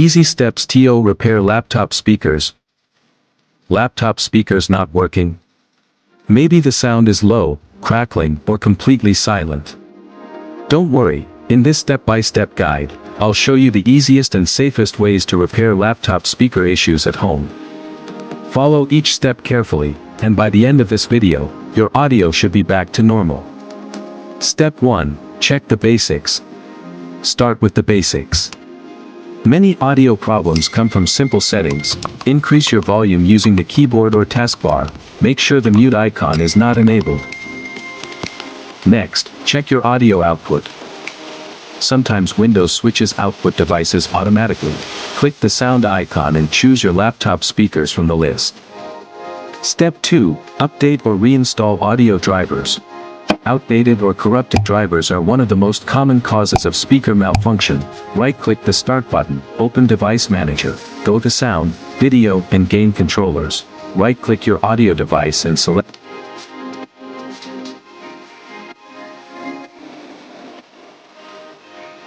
Easy steps to repair laptop speakers. Laptop speakers not working. Maybe the sound is low, crackling, or completely silent. Don't worry, in this step-by-step guide, I'll show you the easiest and safest ways to repair laptop speaker issues at home. Follow each step carefully, and by the end of this video, your audio should be back to normal. Step 1. Check the basics. Start with the basics. Many audio problems come from simple settings. Increase your volume using the keyboard or taskbar. Make sure the mute icon is not enabled. Next, check your audio output. Sometimes Windows switches output devices automatically. Click the sound icon and choose your laptop speakers from the list. Step 2. Update or reinstall audio drivers. Outdated or corrupted drivers are one of the most common causes of speaker malfunction. Right-click the Start button, open Device Manager, go to Sound, Video, and Gain Controllers. Right-click your audio device and select